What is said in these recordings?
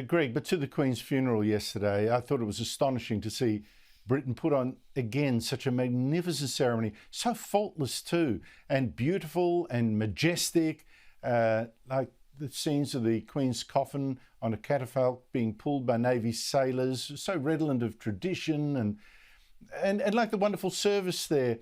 Greg, but to the Queen's funeral yesterday, I thought it was astonishing to see Britain put on again such a magnificent ceremony, so faultless too, and beautiful and majestic, like the scenes of the Queen's coffin on a catafalque being pulled by Navy sailors, so redolent of tradition, and like the wonderful service there.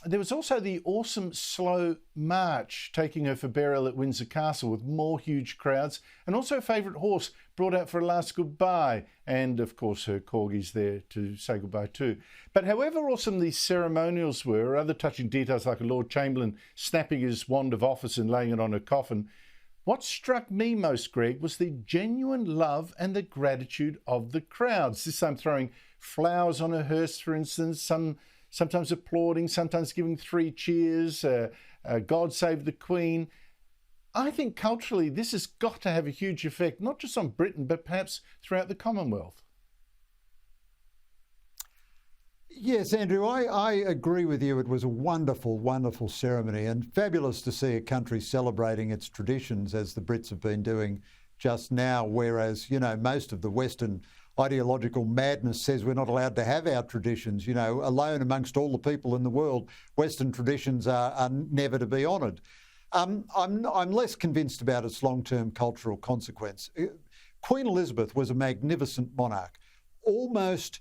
There was also the awesome slow march taking her for burial at Windsor Castle with more huge crowds, and also a favourite horse brought out for a last goodbye, and of course her corgis there to say goodbye too. But however awesome these ceremonials were, or other touching details like a Lord Chamberlain snapping his wand of office and laying it on her coffin, what struck me most, Greg, was the genuine love and the gratitude of the crowds. This time throwing flowers on her hearse, for instance, sometimes applauding, sometimes giving 3 cheers, God save the Queen. I think culturally this has got to have a huge effect, not just on Britain, but perhaps throughout the Commonwealth. Yes, Andrew, I agree with you. It was a wonderful, wonderful ceremony, and fabulous to see a country celebrating its traditions as the Brits have been doing just now, whereas, you know, most of the Western ideological madness says we're not allowed to have our traditions. You know, alone amongst all the people in the world, Western traditions are never to be honoured. I'm less convinced about its long-term cultural consequence. Queen Elizabeth was a magnificent monarch, almost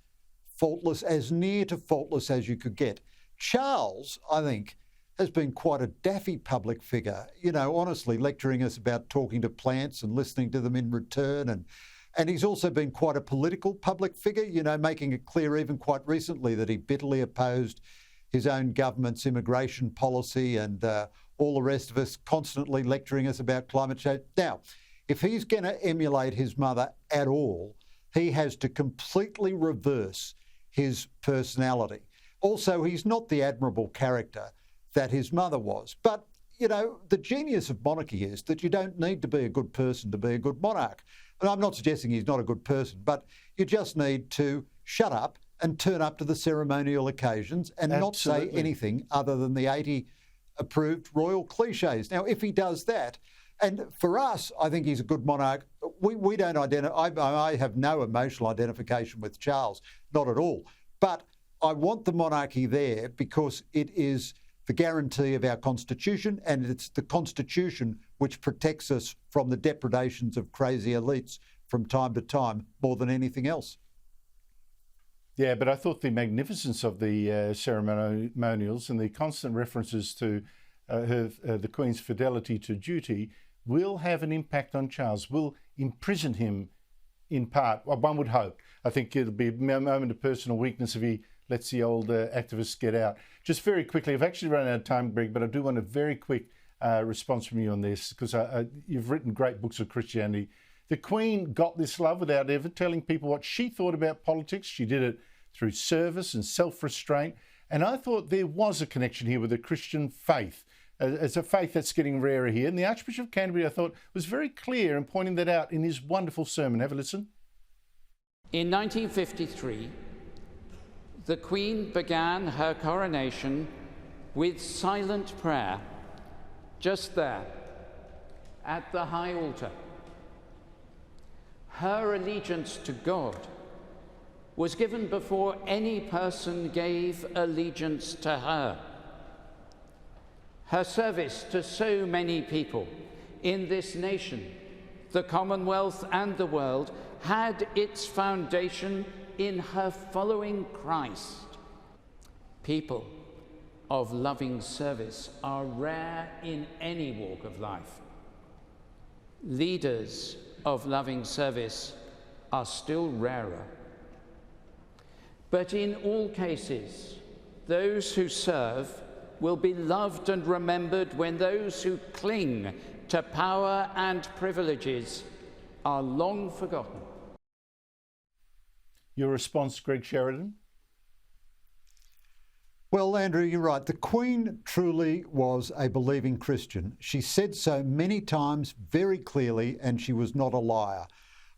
faultless, as near to faultless as you could get. Charles, I think, has been quite a daffy public figure, you know, honestly, lecturing us about talking to plants and listening to them in return. And he's also been quite a political public figure, you know, making it clear even quite recently that he bitterly opposed his own government's immigration policy, and all the rest of us constantly lecturing us about climate change. Now, if he's going to emulate his mother at all, he has to completely reverse his personality. Also, he's not the admirable character that his mother was. But, you know, the genius of monarchy is that you don't need to be a good person to be a good monarch. And I'm not suggesting he's not a good person, but you just need to shut up and turn up to the ceremonial occasions and not say anything other than the 80 approved royal cliches. Now, if he does that, and for us, I think he's a good monarch. We don't identify, I have no emotional identification with Charles, not at all. But I want the monarchy there because it is the guarantee of our Constitution, and it's the Constitution which protects us from the depredations of crazy elites from time to time more than anything else. Yeah, but I thought the magnificence of the ceremonials and the constant references to the Queen's fidelity to duty will have an impact on Charles, will imprison him in part. Well, one would hope. I think it'll be a moment of personal weakness if he lets the old activists get out. Just very quickly, I've actually run out of time, Greg, but I do want a very quick response from you on this, because you've written great books of Christianity. The Queen got this love without ever telling people what she thought about politics. She did it through service and self-restraint. And I thought there was a connection here with the Christian faith. It's a faith that's getting rarer here. And the Archbishop of Canterbury, I thought, was very clear in pointing that out in his wonderful sermon. Have a listen. In 1953, the Queen began her coronation with silent prayer, just there, at the high altar. Her allegiance to God was given before any person gave allegiance to her. Her service to so many people in this nation, the Commonwealth and the world, had its foundation in her following Christ. People of loving service are rare in any walk of life. Leaders of loving service are still rarer. But in all cases, those who serve will be loved and remembered when those who cling to power and privileges are long forgotten. Your response, Greg Sheridan? Well, Andrew, you're right. The Queen truly was a believing Christian. She said so many times very clearly, and she was not a liar.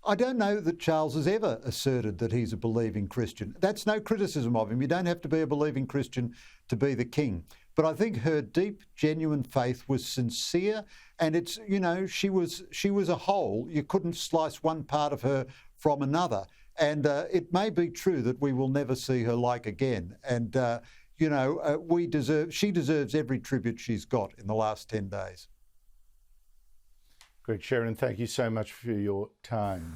I don't know that Charles has ever asserted that he's a believing Christian. That's no criticism of him. You don't have to be a believing Christian to be the king. but I think her deep, genuine faith was sincere, and it's, you know, she was a whole. You couldn't slice one part of her from another. And it may be true that we will never see her like again. And, you know, she deserves every tribute she's got in the last 10 days. Greg Sheridan, thank you so much for your time.